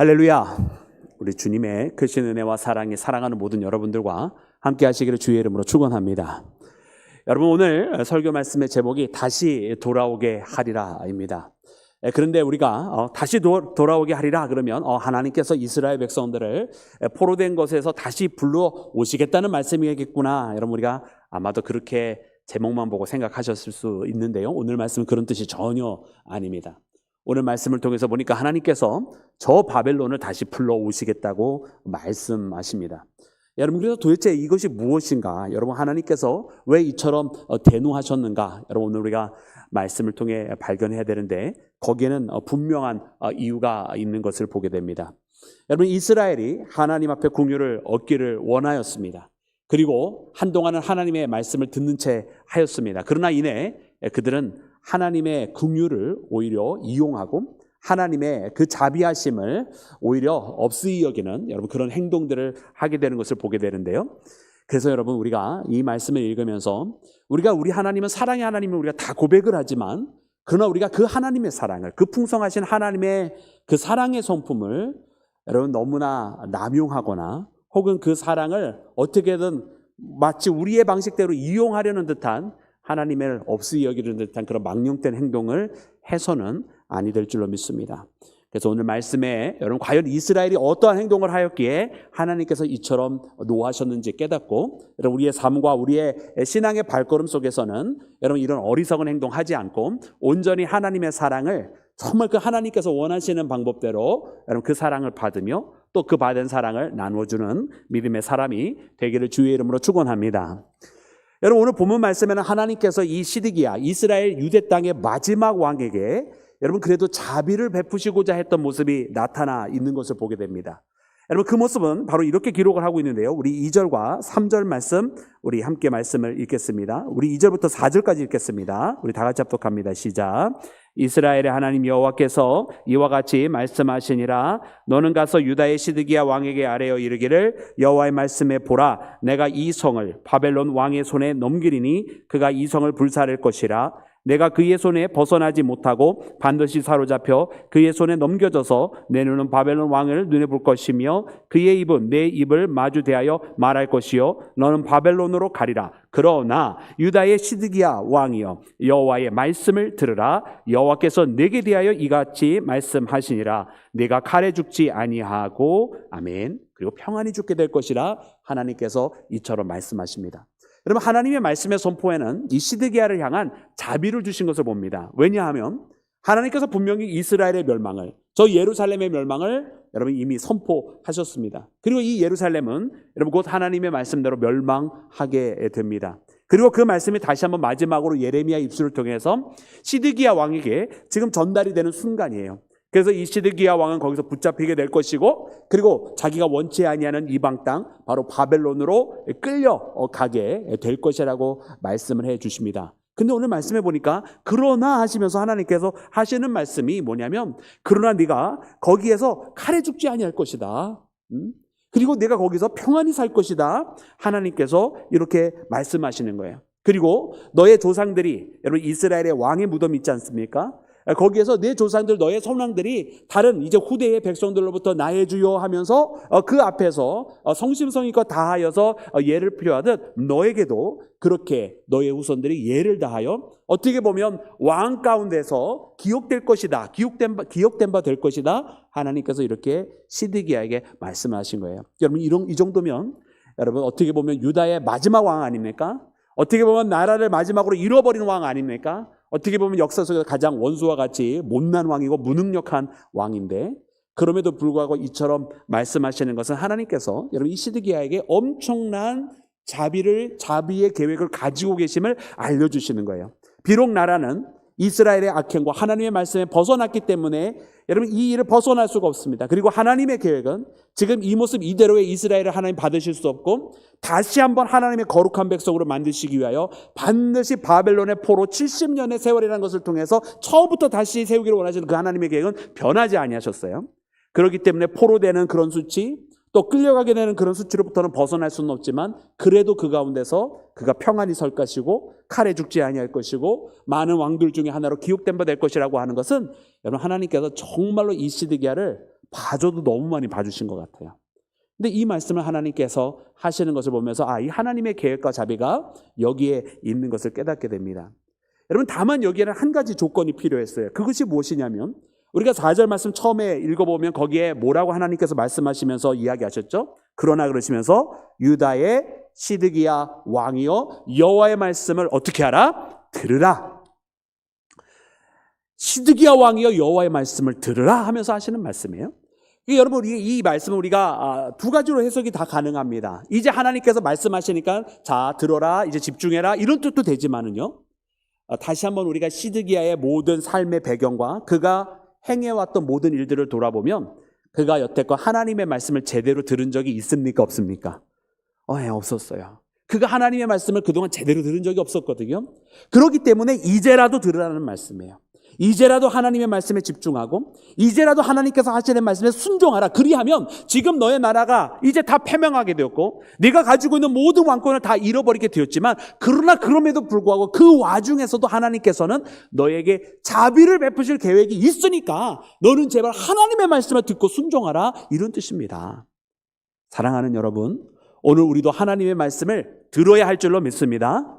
할렐루야. 우리 주님의 크신 은혜와 사랑이 사랑하는 모든 여러분들과 함께 하시기를 주의 이름으로 축원합니다. 여러분, 오늘 설교 말씀의 제목이 다시 돌아오게 하리라입니다. 그런데 우리가 다시 돌아오게 하리라 그러면 하나님께서 이스라엘 백성들을 포로된 것에서 다시 불러오시겠다는 말씀이겠구나. 여러분, 우리가 아마도 그렇게 제목만 보고 생각하셨을 수 있는데요, 오늘 말씀은 그런 뜻이 전혀 아닙니다. 오늘 말씀을 통해서 보니까 하나님께서 저 바벨론을 다시 불러오시겠다고 말씀하십니다. 여러분, 그래서 도대체 이것이 무엇인가? 여러분, 하나님께서 왜 이처럼 대노하셨는가? 여러분, 오늘 우리가 말씀을 통해 발견해야 되는데 거기에는 분명한 이유가 있는 것을 보게 됩니다. 여러분, 이스라엘이 하나님 앞에 긍휼을 얻기를 원하였습니다. 그리고 한동안은 하나님의 말씀을 듣는 채 하였습니다. 그러나 이내 그들은 하나님의 긍휼을 오히려 이용하고 하나님의 그 자비하심을 오히려 없이 여기는 여러분 그런 행동들을 하게 되는 것을 보게 되는데요. 그래서 여러분, 우리가 이 말씀을 읽으면서 우리 하나님은 사랑의 하나님을 우리가 다 고백을 하지만 그러나 우리가 그 하나님의 사랑을, 그 풍성하신 하나님의 그 사랑의 성품을 여러분 너무나 남용하거나 혹은 그 사랑을 어떻게든 마치 우리의 방식대로 이용하려는 듯한 하나님을 없이 여기는 듯한 그런 망령된 행동을 해서는 아니 될 줄로 믿습니다. 그래서 오늘 말씀에 여러분, 과연 이스라엘이 어떠한 행동을 하였기에 하나님께서 이처럼 노하셨는지 깨닫고 여러분, 우리의 삶과 우리의 신앙의 발걸음 속에서는 여러분 이런 어리석은 행동하지 않고 온전히 하나님의 사랑을 정말 그 하나님께서 원하시는 방법대로 여러분 그 사랑을 받으며 또 그 받은 사랑을 나누어주는 믿음의 사람이 되기를 주의 이름으로 축원합니다. 여러분, 오늘 본문 말씀에는 하나님께서 이 시드기야, 이스라엘 유대 땅의 마지막 왕에게 여러분 그래도 자비를 베푸시고자 했던 모습이 나타나 있는 것을 보게 됩니다. 여러분, 그 모습은 바로 이렇게 기록을 하고 있는데요, 우리 2절과 3절 말씀 우리 함께 말씀을 읽겠습니다. 우리 2절부터 4절까지 읽겠습니다. 우리 다 같이 합독합니다. 시작. 이스라엘의 하나님 여호와께서 이와 같이 말씀하시니라. 너는 가서 유다의 시드기야 왕에게 아뢰어 이르기를, 여호와의 말씀에 보라, 내가 이 성을 바벨론 왕의 손에 넘기리니 그가 이 성을 불사를 것이라. 내가 그의 손에 벗어나지 못하고 반드시 사로잡혀 그의 손에 넘겨져서 내 눈은 바벨론 왕을 눈에 볼 것이며 그의 입은 내 입을 마주 대하여 말할 것이요 너는 바벨론으로 가리라. 그러나 유다의 시드기야 왕이여, 여호와의 말씀을 들으라. 여호와께서 내게 대하여 이같이 말씀하시니라. 내가 칼에 죽지 아니하고 아멘. 그리고 평안히 죽게 될 것이라. 하나님께서 이처럼 말씀하십니다. 여러분, 하나님의 말씀의 선포에는 이 시드기야를 향한 자비를 주신 것을 봅니다. 왜냐하면 하나님께서 분명히 이스라엘의 멸망을, 저 예루살렘의 멸망을 여러분 이미 선포하셨습니다. 그리고 이 예루살렘은 여러분 곧 하나님의 말씀대로 멸망하게 됩니다. 그리고 그 말씀이 다시 한번 마지막으로 예레미야 입술을 통해서 시드기야 왕에게 지금 전달이 되는 순간이에요. 그래서 이 시드기야 왕은 거기서 붙잡히게 될 것이고, 그리고 자기가 원치 아니하는 이방 땅 바로 바벨론으로 끌려가게 될 것이라고 말씀을 해 주십니다. 근데 오늘 말씀해 보니까 그러나 하시면서 하나님께서 하시는 말씀이 뭐냐면, 그러나 네가 거기에서 칼에 죽지 아니할 것이다. 그리고 내가 거기서 평안히 살 것이다. 하나님께서 이렇게 말씀하시는 거예요. 그리고 너의 조상들이, 여러분 이스라엘의 왕의 무덤이 있지 않습니까? 거기에서 내 조상들, 너의 선왕들이 다른 이제 후대의 백성들로부터 나의 주여 하면서 그 앞에서 성심성의껏 다하여서 예를 표하듯 너에게도 그렇게 너의 후손들이 예를 다하여 어떻게 보면 왕 가운데서 기억될 것이다, 기억된 바 될 것이다. 하나님께서 이렇게 시드기야에게 말씀하신 거예요. 여러분, 이 정도면 여러분 어떻게 보면 유다의 마지막 왕 아닙니까? 어떻게 보면 나라를 마지막으로 잃어버린 왕 아닙니까? 어떻게 보면 역사 속에서 가장 원수와 같이 못난 왕이고 무능력한 왕인데, 그럼에도 불구하고 이처럼 말씀하시는 것은 하나님께서 여러분 이 시드기야에게 엄청난 자비의 계획을 가지고 계심을 알려주시는 거예요. 비록 나라는 이스라엘의 악행과 하나님의 말씀에 벗어났기 때문에 여러분 이 일을 벗어날 수가 없습니다. 그리고 하나님의 계획은 지금 이 모습 이대로의 이스라엘을 하나님 받으실 수 없고 다시 한번 하나님의 거룩한 백성으로 만드시기 위하여 반드시 바벨론의 포로 70년의 세월이라는 것을 통해서 처음부터 다시 세우기를 원하시는 그 하나님의 계획은 변하지 아니하셨어요. 그렇기 때문에 포로되는 그런 수치, 또 끌려가게 되는 그런 수치로부터는 벗어날 수는 없지만 그래도 그 가운데서 그가 평안히 설 것이고 칼에 죽지 아니할 것이고 많은 왕들 중에 하나로 기억된 바 될 것이라고 하는 것은 여러분 하나님께서 정말로 이 시드기야를 봐줘도 너무 많이 봐주신 것 같아요. 근데 이 말씀을 하나님께서 하시는 것을 보면서 이 하나님의 계획과 자비가 여기에 있는 것을 깨닫게 됩니다. 여러분, 다만 여기에는 한 가지 조건이 필요했어요. 그것이 무엇이냐면, 우리가 4절 말씀 처음에 읽어보면 거기에 뭐라고 하나님께서 말씀하시면서 이야기하셨죠? 그러나 그러시면서 유다의 시드기야 왕이여 여호와의 말씀을 어떻게 하라? 들으라. 시드기야 왕이여 여호와의 말씀을 들으라 하면서 하시는 말씀이에요. 여러분, 이 말씀은 우리가 두 가지로 해석이 다 가능합니다. 이제 하나님께서 말씀하시니까 자 들어라, 이제 집중해라, 이런 뜻도 되지만은요, 다시 한번 우리가 시드기야의 모든 삶의 배경과 그가 행해왔던 모든 일들을 돌아보면 그가 여태껏 하나님의 말씀을 제대로 들은 적이 있습니까? 없습니까? 없었어요. 그가 하나님의 말씀을 그동안 제대로 들은 적이 없었거든요. 그렇기 때문에 이제라도 들으라는 말씀이에요. 이제라도 하나님의 말씀에 집중하고 이제라도 하나님께서 하시는 말씀에 순종하라. 그리하면 지금 너의 나라가 이제 다 패망하게 되었고 네가 가지고 있는 모든 왕권을 다 잃어버리게 되었지만, 그러나 그럼에도 불구하고 그 와중에서도 하나님께서는 너에게 자비를 베푸실 계획이 있으니까 너는 제발 하나님의 말씀을 듣고 순종하라, 이런 뜻입니다. 사랑하는 여러분, 오늘 우리도 하나님의 말씀을 들어야 할 줄로 믿습니다.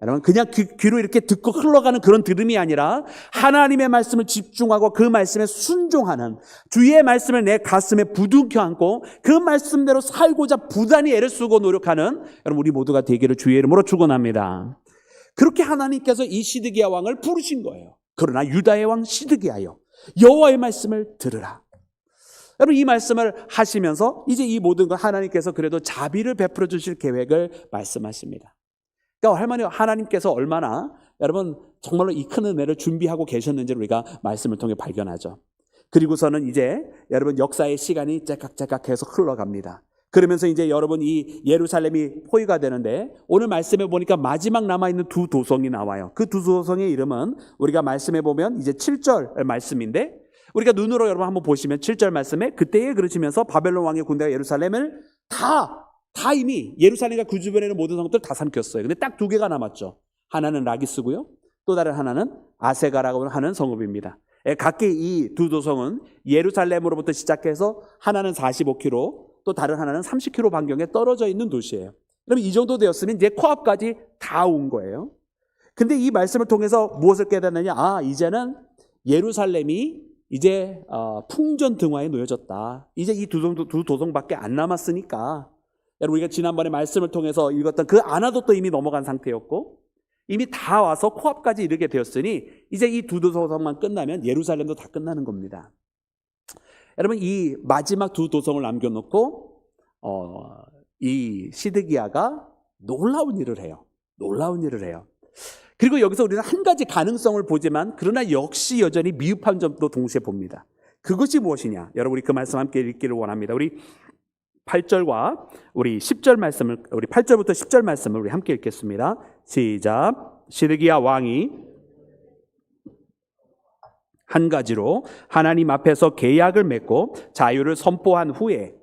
여러분, 그냥 귀로 이렇게 듣고 흘러가는 그런 들음이 아니라 하나님의 말씀을 집중하고 그 말씀에 순종하는, 주의 말씀을 내 가슴에 부둥켜 안고 그 말씀대로 살고자 부단히 애를 쓰고 노력하는 여러분, 우리 모두가 되기를 주의 이름으로 축원합니다. 그렇게 하나님께서 이 시드기야 왕을 부르신 거예요. 그러나 유다의 왕 시드기야여 여호와의 말씀을 들으라. 여러분, 이 말씀을 하시면서 이제 이 모든 것 하나님께서 그래도 자비를 베풀어 주실 계획을 말씀하십니다. 그러니까 하나님께서 얼마나 여러분 정말로 이 큰 은혜를 준비하고 계셨는지를 우리가 말씀을 통해 발견하죠. 그리고서는 이제 여러분 역사의 시간이 째깍째깍 계속 흘러갑니다. 그러면서 이제 여러분 이 예루살렘이 포위가 되는데, 오늘 말씀에 보니까 마지막 남아있는 두 도성이 나와요. 그 두 도성의 이름은 우리가 말씀해 보면 이제 7절 말씀인데, 우리가 눈으로 여러분 한번 보시면 7절 말씀에 그때에 그러시면서 바벨론 왕의 군대가 예루살렘을 다 이미 예루살렘과 그 주변에 있는 모든 성들 다 삼켰어요. 근데 딱 두 개가 남았죠. 하나는 라기스고요, 또 다른 하나는 아세가라고 하는 성읍입니다. 각기 이 두 도성은 예루살렘으로부터 시작해서 하나는 45km, 또 다른 하나는 30km 반경에 떨어져 있는 도시예요. 그러면 이 정도 되었으면 이제 코앞까지 다 온 거예요. 근데 이 말씀을 통해서 무엇을 깨닫느냐? 이제는 예루살렘이 이제 풍전등화에 놓여졌다. 이제 이 두 도성밖에 안 남았으니까, 여러분 우리가 지난번에 말씀을 통해서 읽었던 그 아나도 또 이미 넘어간 상태였고 이미 다 와서 코앞까지 이르게 되었으니 이제 이 두 도성만 끝나면 예루살렘도 다 끝나는 겁니다. 여러분, 이 마지막 두 도성을 남겨놓고 이 시드기야가 놀라운 일을 해요. 그리고 여기서 우리는 한 가지 가능성을 보지만 그러나 역시 여전히 미흡한 점도 동시에 봅니다. 그것이 무엇이냐? 여러분, 우리 그 말씀 함께 읽기를 원합니다. 우리 8절과 우리 10절 말씀을, 우리 8절부터 10절 말씀을 우리 함께 읽겠습니다. 시작. 시드기야 왕이 한 가지로 하나님 앞에서 계약을 맺고 자유를 선포한 후에,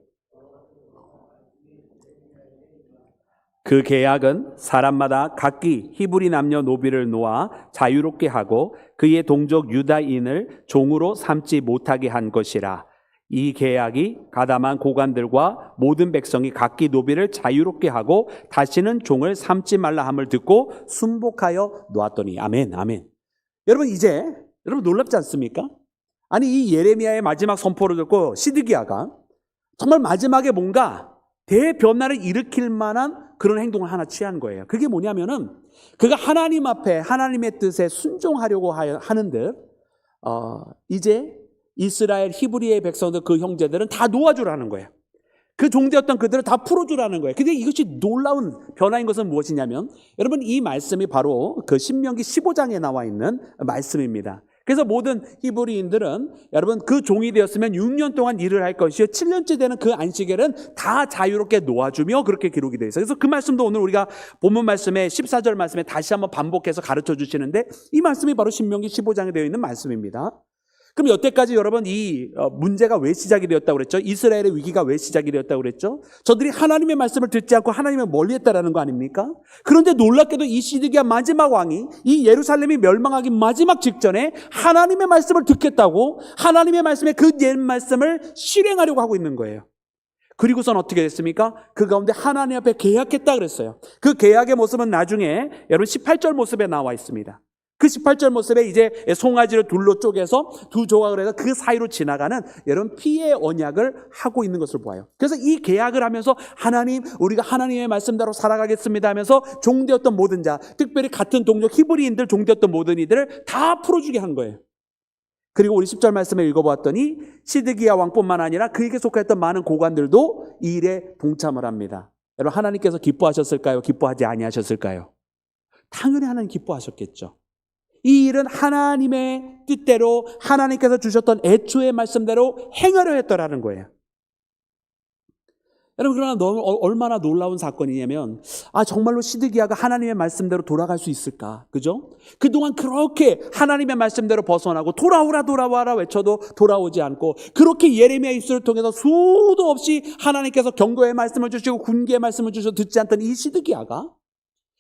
그 계약은 사람마다 각기 히브리 남녀 노비를 놓아 자유롭게 하고 그의 동족 유다인을 종으로 삼지 못하게 한 것이라. 이 계약이 가담한 고관들과 모든 백성이 각기 노비를 자유롭게 하고 다시는 종을 삼지 말라 함을 듣고 순복하여 놓았더니. 아멘, 아멘. 여러분, 이제 여러분 놀랍지 않습니까? 아니, 이 예레미야의 마지막 선포를 듣고 시드기야가 정말 마지막에 뭔가 대변화를 일으킬 만한 그런 행동을 하나 취한 거예요. 그게 뭐냐면은 그가 하나님 앞에 하나님의 뜻에 순종하려고 하는 듯 이제 이스라엘 히브리의 백성들, 그 형제들은 다 놓아주라는 거예요. 그 종되었던 그들을 다 풀어주라는 거예요. 근데 이것이 놀라운 변화인 것은 무엇이냐면, 여러분 이 말씀이 바로 그 신명기 15장에 나와 있는 말씀입니다. 그래서 모든 히브리인들은 여러분 그 종이 되었으면 6년 동안 일을 할 것이요 7년째 되는 그 안식일은 다 자유롭게 놓아주며, 그렇게 기록이 되어 있어요. 그래서 그 말씀도 오늘 우리가 본문 말씀에 14절 말씀에 다시 한번 반복해서 가르쳐 주시는데, 이 말씀이 바로 신명기 15장에 되어 있는 말씀입니다. 그럼 여태까지 여러분 이 문제가 왜 시작이 되었다고 그랬죠? 이스라엘의 위기가 왜 시작이 되었다고 그랬죠? 저들이 하나님의 말씀을 듣지 않고 하나님을 멀리했다라는 거 아닙니까? 그런데 놀랍게도 이 시드기야 마지막 왕이 이 예루살렘이 멸망하기 마지막 직전에 하나님의 말씀을 듣겠다고 하나님의 말씀에 그 옛 말씀을 실행하려고 하고 있는 거예요. 그리고선 어떻게 됐습니까? 그 가운데 하나님 앞에 계약했다 그랬어요. 그 계약의 모습은 나중에 여러분 18절 모습에 나와 있습니다. 그 18절 모습에 이제 송아지를 둘로 쪼개서 두 조각을 해서 그 사이로 지나가는 여러분 피의 언약을 하고 있는 것을 보아요. 그래서 이 계약을 하면서 하나님, 우리가 하나님의 말씀대로 살아가겠습니다 하면서 종되었던 모든 자, 특별히 같은 동족 히브리인들 종되었던 모든 이들을 다 풀어주게 한 거예요. 그리고 우리 10절 말씀을 읽어보았더니 시드기야 왕뿐만 아니라 그에게 속했던 많은 고관들도 이 일에 동참을 합니다. 여러분 하나님께서 기뻐하셨을까요? 기뻐하지 아니하셨을까요? 당연히 하나님 기뻐하셨겠죠. 이 일은 하나님의 뜻대로 하나님께서 주셨던 애초의 말씀대로 행하려 했더라는 거예요. 여러분 그러나 얼마나 놀라운 사건이냐면 정말로 시드기야가 하나님의 말씀대로 돌아갈 수 있을까? 그죠? 그동안 그렇게 하나님의 말씀대로 벗어나고 돌아오라 외쳐도 돌아오지 않고 그렇게 예레미야 입술을 통해서 수도 없이 하나님께서 경고의 말씀을 주시고 군계의 말씀을 주셔서 듣지 않던 이 시드기야가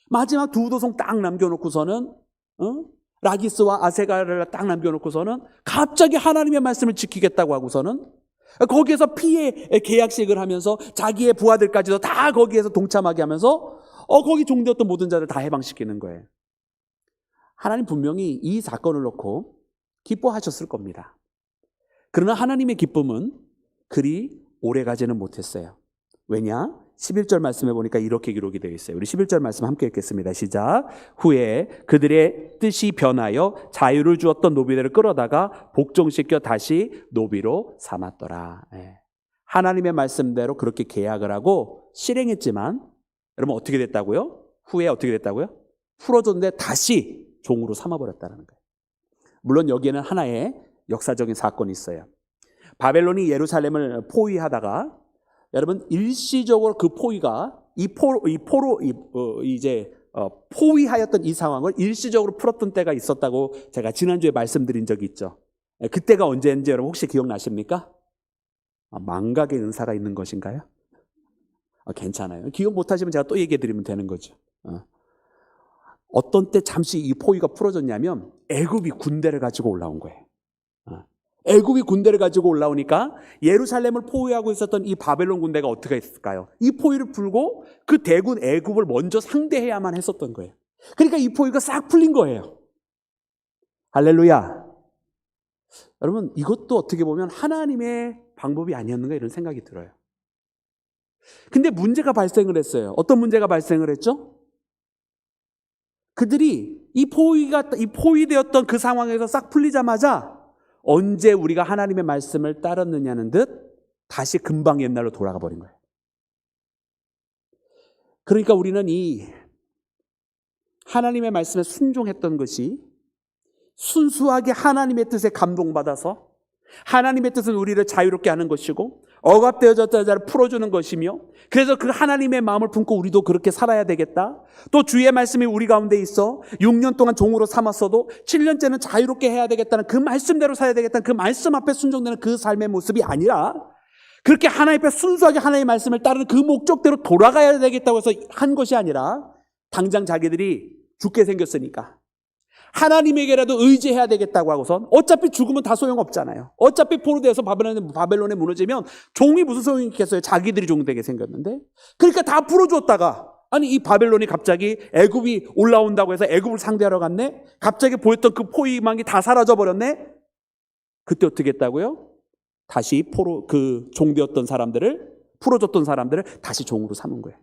마지막 두 도성 딱 남겨놓고서는 라기스와 아세가를 딱 남겨놓고서는 갑자기 하나님의 말씀을 지키겠다고 하고서는 거기에서 피의 계약식을 하면서 자기의 부하들까지도 다 거기에서 동참하게 하면서 거기 종되었던 모든 자를 다 해방시키는 거예요. 하나님 분명히 이 사건을 놓고 기뻐하셨을 겁니다. 그러나 하나님의 기쁨은 그리 오래가지는 못했어요. 왜냐? 11절 말씀에 보니까 이렇게 기록이 되어 있어요. 우리 11절 말씀 함께 읽겠습니다. 시작. 후에 그들의 뜻이 변하여 자유를 주었던 노비들을 끌어다가 복종시켜 다시 노비로 삼았더라. 하나님의 말씀대로 그렇게 계약을 하고 실행했지만 여러분 어떻게 됐다고요? 후에 어떻게 됐다고요? 풀어줬는데 다시 종으로 삼아버렸다는 거예요. 물론 여기에는 하나의 역사적인 사건이 있어요. 바벨론이 예루살렘을 포위하다가 여러분 일시적으로 그 포위가 포위하였던 이 상황을 일시적으로 풀었던 때가 있었다고 제가 지난주에 말씀드린 적이 있죠. 그때가 언제인지 여러분 혹시 기억나십니까? 망각의 은사가 있는 것인가요? 괜찮아요. 기억 못하시면 제가 또 얘기해 드리면 되는 거죠. 어떤 때 잠시 이 포위가 풀어졌냐면 애굽이 군대를 가지고 올라온 거예요. 애굽이 군대를 가지고 올라오니까 예루살렘을 포위하고 있었던 이 바벨론 군대가 어떻게 했을까요? 이 포위를 풀고 그 대군 애굽을 먼저 상대해야만 했었던 거예요. 그러니까 이 포위가 싹 풀린 거예요. 할렐루야. 여러분 이것도 어떻게 보면 하나님의 방법이 아니었는가 이런 생각이 들어요. 근데 문제가 발생을 했어요. 어떤 문제가 발생을 했죠? 그들이 이 포위되었던 그 상황에서 싹 풀리자마자 언제 우리가 하나님의 말씀을 따랐느냐는 듯 다시 금방 옛날로 돌아가 버린 거예요. 그러니까 우리는 이 하나님의 말씀에 순종했던 것이 순수하게 하나님의 뜻에 감동받아서 하나님의 뜻은 우리를 자유롭게 하는 것이고 억압되어졌던 자를 풀어주는 것이며 그래서 그 하나님의 마음을 품고 우리도 그렇게 살아야 되겠다. 또 주의 말씀이 우리 가운데 있어 6년 동안 종으로 삼았어도 7년째는 자유롭게 해야 되겠다는 그 말씀대로 살아야 되겠다는 그 말씀 앞에 순종되는 그 삶의 모습이 아니라 그렇게 하나님 앞에 순수하게 하나님의 말씀을 따르는 그 목적대로 돌아가야 되겠다고 해서 한 것이 아니라 당장 자기들이 죽게 생겼으니까 하나님에게라도 의지해야 되겠다고 하고선 어차피 죽으면 다 소용없잖아요. 어차피 포로되어서 바벨론에 무너지면 종이 무슨 소용이 있겠어요. 자기들이 종되게 생겼는데. 그러니까 다 풀어줬다가 이 바벨론이 갑자기 애굽이 올라온다고 해서 애굽을 상대하러 갔네. 갑자기 보였던 그 포위망이 다 사라져버렸네. 그때 어떻게 했다고요? 다시 그 종되었던 사람들을 풀어줬던 사람들을 다시 종으로 삼은 거예요.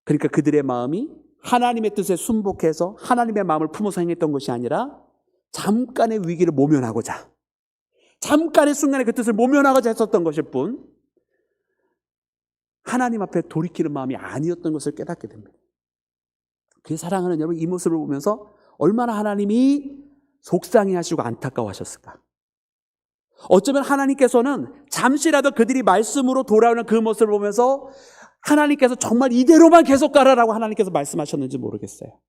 그러니까 그들의 마음이 하나님의 뜻에 순복해서 하나님의 마음을 품어서 행했던 것이 아니라 잠깐의 위기를 모면하고자 잠깐의 순간에 그 뜻을 모면하고자 했었던 것일 뿐 하나님 앞에 돌이키는 마음이 아니었던 것을 깨닫게 됩니다. 그 사랑하는 여러분 이 모습을 보면서 얼마나 하나님이 속상해하시고 안타까워하셨을까. 어쩌면 하나님께서는 잠시라도 그들이 말씀으로 돌아오는 그 모습을 보면서 하나님께서 정말 이대로만 계속 가라라고 하나님께서 말씀하셨는지 모르겠어요.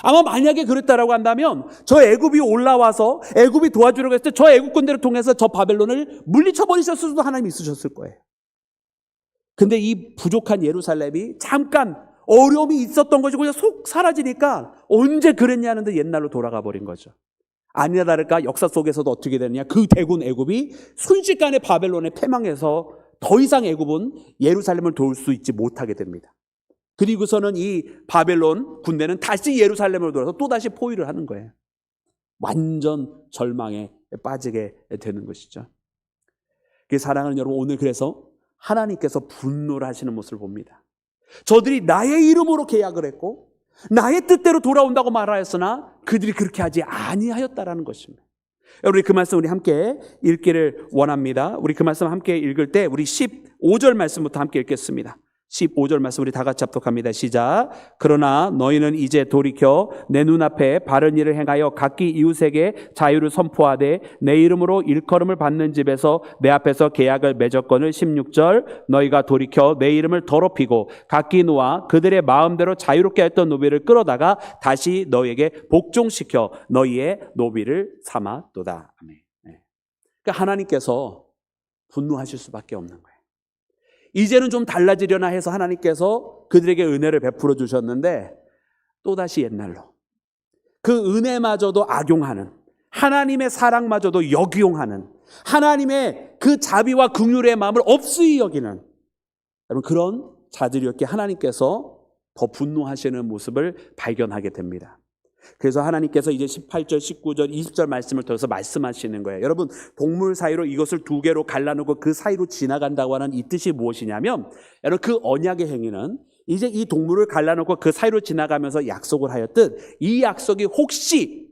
아마 만약에 그랬다라고 한다면 저 애굽이 올라와서 애굽이 도와주려고 했을 때 저 애굽군대를 통해서 저 바벨론을 물리쳐버리셨을 수도 하나님이 있으셨을 거예요. 근데 이 부족한 예루살렘이 잠깐 어려움이 있었던 것이 그냥 속 사라지니까 언제 그랬냐는데 옛날로 돌아가 버린 거죠. 아니나 다를까 역사 속에서도 어떻게 되느냐, 그 대군 애굽이 순식간에 바벨론에 패망해서 더 이상 애굽은 예루살렘을 도울 수 있지 못하게 됩니다. 그리고서는 이 바벨론 군대는 다시 예루살렘으로 돌아서 또다시 포위를 하는 거예요. 완전 절망에 빠지게 되는 것이죠. 사랑하는 여러분, 오늘 그래서 하나님께서 분노를 하시는 모습을 봅니다. 저들이 나의 이름으로 계약을 했고 나의 뜻대로 돌아온다고 말하였으나 그들이 그렇게 하지 아니하였다라는 것입니다. 우리 그 말씀 우리 함께 읽기를 원합니다. 우리 그 말씀 함께 읽을 때 우리 15절 말씀부터 함께 읽겠습니다. 15절 말씀 우리 다 같이 합독합니다. 시작. 그러나 너희는 이제 돌이켜 내 눈앞에 바른 일을 행하여 각기 이웃에게 자유를 선포하되 내 이름으로 일컬음을 받는 집에서 내 앞에서 계약을 맺었거늘. 16절. 너희가 돌이켜 내 이름을 더럽히고 각기 놓아 그들의 마음대로 자유롭게 했던 노비를 끌어다가 다시 너희에게 복종시켜 너희의 노비를 삼았도다. 아멘. 그러니까 하나님께서 분노하실 수밖에 없는 거예요. 이제는 좀 달라지려나 해서 하나님께서 그들에게 은혜를 베풀어 주셨는데 또다시 옛날로 그 은혜마저도 악용하는, 하나님의 사랑마저도 역용하는, 하나님의 그 자비와 긍휼의 마음을 없이 여기는 여러분 그런 자들이었기에 하나님께서 더 분노하시는 모습을 발견하게 됩니다. 그래서 하나님께서 이제 18절, 19절, 20절 말씀을 통해서 말씀하시는 거예요. 여러분, 동물 사이로 이것을 두 개로 갈라놓고 그 사이로 지나간다고 하는 이 뜻이 무엇이냐면, 여러분 그 언약의 행위는 이제 이 동물을 갈라놓고 그 사이로 지나가면서 약속을 하였듯 이 약속이 혹시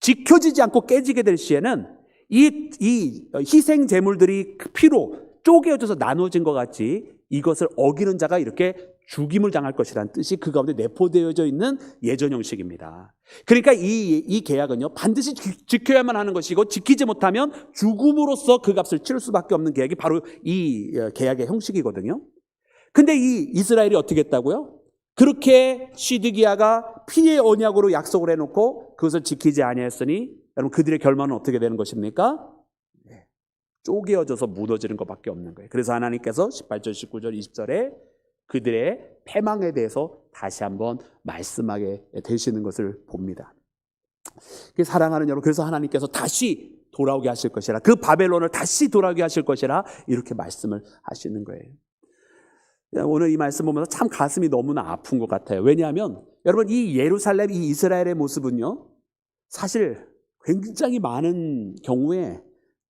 지켜지지 않고 깨지게 될 시에는 이 희생 제물들이 피로 쪼개어져서 나눠진 것 같이 이것을 어기는 자가 이렇게 죽임을 당할 것이라는 뜻이 그 가운데 내포되어져 있는 예전 형식입니다. 그러니까 이 계약은요 반드시 지켜야만 하는 것이고 지키지 못하면 죽음으로써 그 값을 치를 수밖에 없는 계약이 바로 이 계약의 형식이거든요. 근데 이 이스라엘이 어떻게 했다고요? 그렇게 시드기야가 피의 언약으로 약속을 해놓고 그것을 지키지 아니했으니 여러분 그들의 결말은 어떻게 되는 것입니까? 쪼개어져서 묻어지는 것밖에 없는 거예요. 그래서 하나님께서 18절, 19절, 20절에 그들의 패망에 대해서 다시 한번 말씀하게 되시는 것을 봅니다. 사랑하는 여러분, 그래서 하나님께서 다시 돌아오게 하실 것이라, 그 바벨론을 다시 돌아오게 하실 것이라 이렇게 말씀을 하시는 거예요. 오늘 이 말씀 보면서 참 가슴이 너무나 아픈 것 같아요. 왜냐하면 여러분 이 예루살렘, 이 이스라엘의 모습은요 사실 굉장히 많은 경우에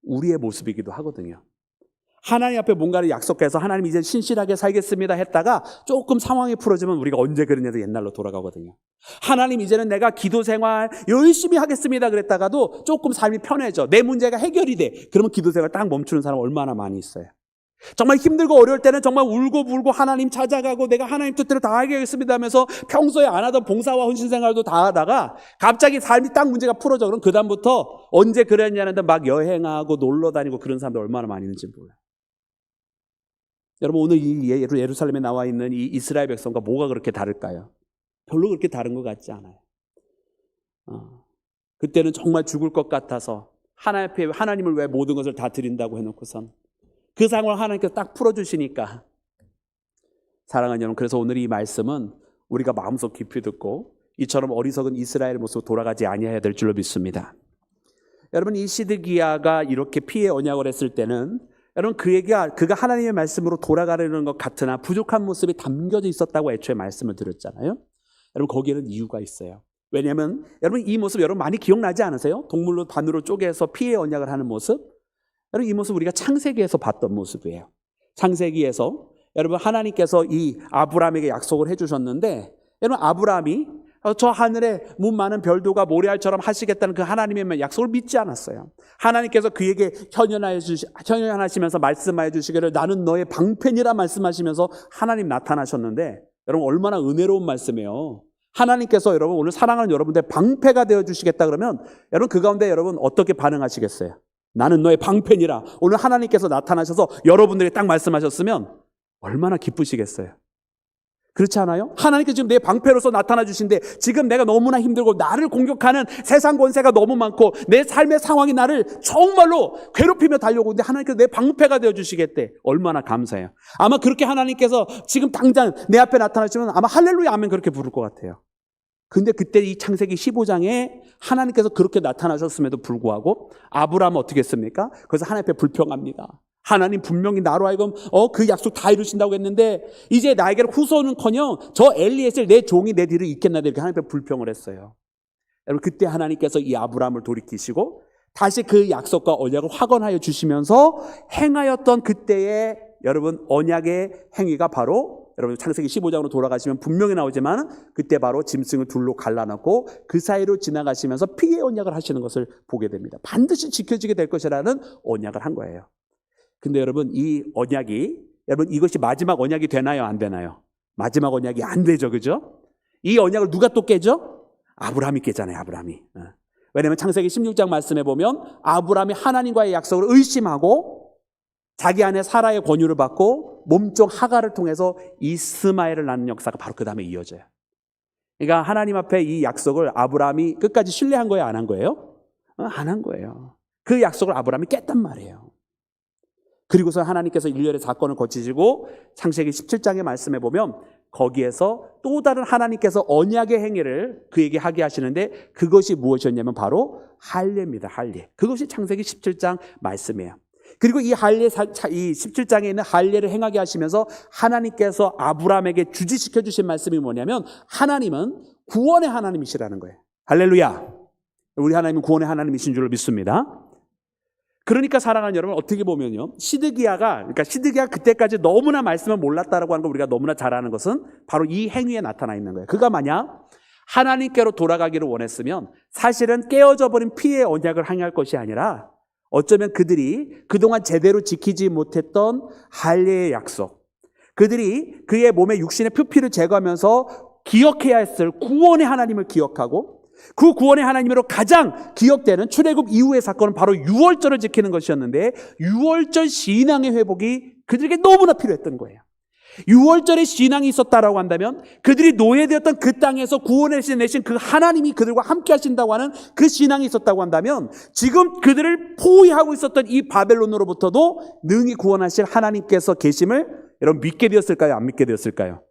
우리의 모습이기도 하거든요. 하나님 앞에 뭔가를 약속해서 하나님 이제 신실하게 살겠습니다 했다가 조금 상황이 풀어지면 우리가 언제 그러냐도 옛날로 돌아가거든요. 하나님 이제는 내가 기도 생활 열심히 하겠습니다 그랬다가도 조금 삶이 편해져, 내 문제가 해결이 돼, 그러면 기도 생활 딱 멈추는 사람 얼마나 많이 있어요. 정말 힘들고 어려울 때는 정말 울고 불고 하나님 찾아가고 내가 하나님 뜻대로 다 하겠습니다 하면서 평소에 안 하던 봉사와 헌신 생활도 다 하다가 갑자기 삶이 딱 문제가 풀어져. 그럼 그 다음부터 언제 그랬냐는데 막 여행하고 놀러 다니고 그런 사람들 얼마나 많이 있는지 몰라요. 여러분 오늘 이 예루살렘에 나와 있는 이 이스라엘 백성과 뭐가 그렇게 다를까요? 별로 그렇게 다른 것 같지 않아요. 그때는 정말 죽을 것 같아서 하나님 앞에 하나님을 왜 모든 것을 다 드린다고 해놓고선 그 상황을 하나님께서 딱 풀어주시니까. 사랑하는 여러분, 그래서 오늘 이 말씀은 우리가 마음속 깊이 듣고 이처럼 어리석은 이스라엘 모습으로 돌아가지 아니해야 될 줄로 믿습니다. 여러분 이 시드기야가 이렇게 피해 언약을 했을 때는 여러분 그가 하나님의 말씀으로 돌아가려는 것 같으나 부족한 모습이 담겨져 있었다고 애초에 말씀을 드렸잖아요. 여러분 거기에는 이유가 있어요. 왜냐하면 여러분 이 모습 여러분 많이 기억나지 않으세요? 동물로 반으로 쪼개서 피해 언약을 하는 모습. 여러분 이 모습 우리가 창세기에서 봤던 모습이에요. 창세기에서 여러분 하나님께서 이 아브라함에게 약속을 해주셨는데 여러분 아브라함이 저 하늘에 문 많은 별도가 모래알처럼 하시겠다는 그 하나님의 약속을 믿지 않았어요. 하나님께서 그에게 현현하시면서 말씀하여 주시기를 나는 너의 방편이라 말씀하시면서 하나님 나타나셨는데 여러분 얼마나 은혜로운 말씀이에요. 하나님께서 여러분 오늘 사랑하는 여러분들 방패가 되어주시겠다 그러면 여러분 그 가운데 여러분 어떻게 반응하시겠어요? 나는 너의 방편이라 오늘 하나님께서 나타나셔서 여러분들이 딱 말씀하셨으면 얼마나 기쁘시겠어요. 그렇지 않아요? 하나님께서 지금 내 방패로서 나타나 주신데 지금 내가 너무나 힘들고 나를 공격하는 세상 권세가 너무 많고 내 삶의 상황이 나를 정말로 괴롭히며 달려오는데 하나님께서 내 방패가 되어주시겠대. 얼마나 감사해요. 아마 그렇게 하나님께서 지금 당장 내 앞에 나타나시면 아마 할렐루야 아멘 그렇게 부를 것 같아요. 근데 그때 이 창세기 15장에 하나님께서 그렇게 나타나셨음에도 불구하고 아브라함은 어떻게 했습니까? 그래서 하나님 앞에 불평합니다. 하나님 분명히 나로 하여금 그 약속 다 이루신다고 했는데 이제 나에게는 후손은커녕 저 엘리에셀 내 종이 내 뒤를 잇겠나 이렇게 하나님 앞에 불평을 했어요. 여러분 그때 하나님께서 이 아브라함을 돌이키시고 다시 그 약속과 언약을 확언하여 주시면서 행하였던 그때의 여러분 언약의 행위가 바로 여러분 창세기 15장으로 돌아가시면 분명히 나오지만 그때 바로 짐승을 둘로 갈라놓고 그 사이로 지나가시면서 피의 언약을 하시는 것을 보게 됩니다. 반드시 지켜지게 될 것이라는 언약을 한 거예요. 근데 여러분 이 언약이 여러분 이것이 마지막 언약이 되나요? 안 되나요? 마지막 언약이 안 되죠. 그죠? 이 언약을 누가 또 깨죠? 아브라함이 깨잖아요. 아브라함이. 왜냐하면 창세기 16장 말씀해 보면 아브라함이 하나님과의 약속을 의심하고 자기 안에 사라의 권유를 받고 몸종 하갈을 통해서 이스마엘을 낳는 역사가 바로 그 다음에 이어져요. 그러니까 하나님 앞에 이 약속을 아브라함이 끝까지 신뢰한 거예요? 안 한 거예요? 안 한 거예요. 그 약속을 아브라함이 깼단 말이에요. 그리고서 하나님께서 일련의 사건을 거치시고 창세기 17장의 말씀에 보면 거기에서 또 다른 하나님께서 언약의 행위를 그에게 하게 하시는데 그것이 무엇이었냐면 바로 할례입니다. 할례. 그것이 창세기 17장 말씀이에요. 그리고 이 할례, 이 17장에 있는 할례를 행하게 하시면서 하나님께서 아브라함에게 주지시켜 주신 말씀이 뭐냐면 하나님은 구원의 하나님이시라는 거예요. 할렐루야. 우리 하나님은 구원의 하나님이신 줄로 믿습니다. 그러니까 사랑하는 여러분 어떻게 보면요 시드기야가 그때까지 너무나 말씀을 몰랐다라고 하는 걸 우리가 너무나 잘 아는 것은 바로 이 행위에 나타나 있는 거예요. 그가 만약 하나님께로 돌아가기를 원했으면 사실은 깨어져 버린 피의 언약을 행할 것이 아니라 어쩌면 그들이 그동안 제대로 지키지 못했던 할례의 약속, 그들이 그의 몸에 육신의 표피를 제거하면서 기억해야 했을 구원의 하나님을 기억하고 그 구원의 하나님으로 가장 기억되는 출애굽 이후의 사건은 바로 유월절을 지키는 것이었는데 유월절 신앙의 회복이 그들에게 너무나 필요했던 거예요. 유월절의 신앙이 있었다라고 한다면 그들이 노예되었던 그 땅에서 구원을 내신 그 하나님이 그들과 함께 하신다고 하는 그 신앙이 있었다고 한다면 지금 그들을 포위하고 있었던 이 바벨론으로부터도 능히 구원하실 하나님께서 계심을 여러분 믿게 되었을까요? 안 믿게 되었을까요?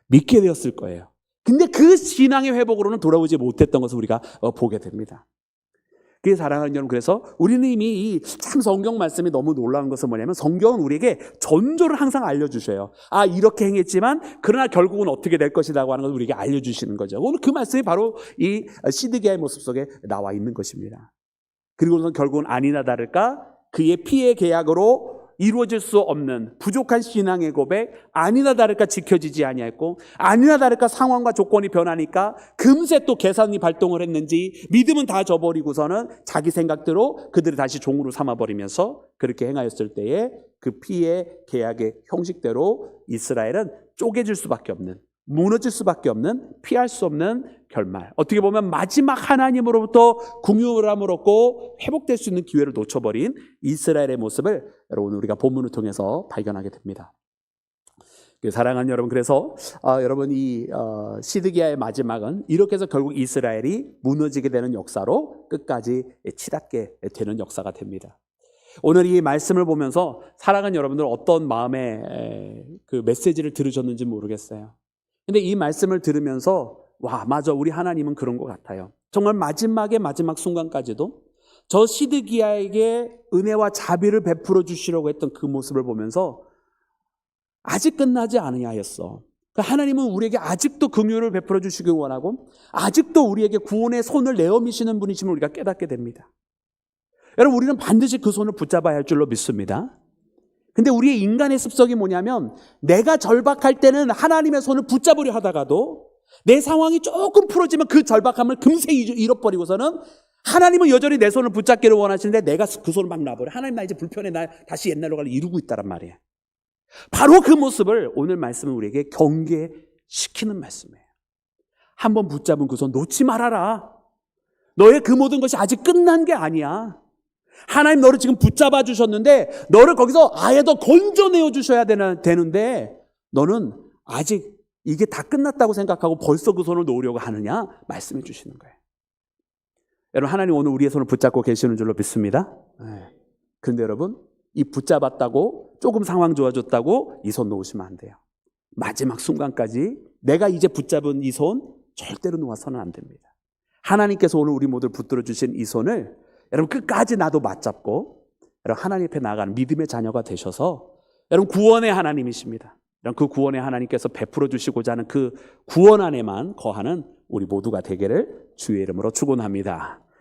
믿게 되었을 거예요. 근데 그 신앙의 회복으로는 돌아오지 못했던 것을 우리가 보게 됩니다. 그게 사랑하는 여러분, 그래서 우리는 이미 참 성경 말씀이 너무 놀라운 것은 뭐냐면 성경은 우리에게 전조를 항상 알려주셔요. 아, 이렇게 행했지만 그러나 결국은 어떻게 될 것이라고 하는 것을 우리에게 알려주시는 거죠. 오늘 그 말씀이 바로 이 시드기야의 모습 속에 나와 있는 것입니다. 그리고는 결국은 아니나 다를까 그의 피의 계약으로 이루어질 수 없는 부족한 신앙의 고백, 아니나 다를까 지켜지지 아니했고 아니나 다를까 상황과 조건이 변하니까 금세 또 계산이 발동을 했는지 믿음은 다 져버리고서는 자기 생각대로 그들을 다시 종으로 삼아버리면서 그렇게 행하였을 때에 그 피의 계약의 형식대로 이스라엘은 쪼개질 수밖에 없는, 무너질 수밖에 없는, 피할 수 없는 결말, 어떻게 보면 마지막 하나님으로부터 궁유함을 얻고 회복될 수 있는 기회를 놓쳐버린 이스라엘의 모습을 여러분 우리가 본문을 통해서 발견하게 됩니다. 사랑하는 여러분, 그래서 여러분 이 시드기야의 마지막은 이렇게 해서 결국 이스라엘이 무너지게 되는 역사로 끝까지 치닫게 되는 역사가 됩니다. 오늘 이 말씀을 보면서 사랑하는 여러분들 어떤 마음의 그 메시지를 들으셨는지 모르겠어요. 근데 이 말씀을 들으면서 와, 맞아, 우리 하나님은 그런 것 같아요. 정말 마지막의 마지막 순간까지도 저 시드기야에게 은혜와 자비를 베풀어 주시려고 했던 그 모습을 보면서 아직 끝나지 않으냐였어. 그러니까 하나님은 우리에게 아직도 긍휼을 베풀어 주시길 원하고 아직도 우리에게 구원의 손을 내어미시는 분이심을 우리가 깨닫게 됩니다. 여러분, 우리는 반드시 그 손을 붙잡아야 할 줄로 믿습니다. 근데 우리의 인간의 습성이 뭐냐면 내가 절박할 때는 하나님의 손을 붙잡으려 하다가도 내 상황이 조금 풀어지면 그 절박함을 금세 잃어버리고서는 하나님은 여전히 내 손을 붙잡기를 원하시는데 내가 그 손을 막 놔버려. 하나님 나 이제 불편해, 나 다시 옛날로 가려 이루고 있다란 말이에요. 바로 그 모습을 오늘 말씀은 우리에게 경계시키는 말씀이에요. 한번 붙잡은 그 손 놓지 말아라. 너의 그 모든 것이 아직 끝난 게 아니야. 하나님 너를 지금 붙잡아 주셨는데 너를 거기서 아예 더 건져내어 주셔야 되는데 너는 아직 이게 다 끝났다고 생각하고 벌써 그 손을 놓으려고 하느냐? 말씀해 주시는 거예요. 여러분, 하나님 오늘 우리의 손을 붙잡고 계시는 줄로 믿습니다. 그런데 여러분, 이 붙잡았다고 조금 상황 좋아졌다고 이 손 놓으시면 안 돼요. 마지막 순간까지 내가 이제 붙잡은 이 손 절대로 놓아서는 안 됩니다. 하나님께서 오늘 우리 모두를 붙들어 주신 이 손을 여러분 끝까지 나도 맞잡고 여러분 하나님 앞에 나아가는 믿음의 자녀가 되셔서 여러분 구원의 하나님이십니다. 여러분 그 구원의 하나님께서 베풀어 주시고자 하는 그 구원 안에만 거하는 우리 모두가 되기를 주의 이름으로 축원합니다.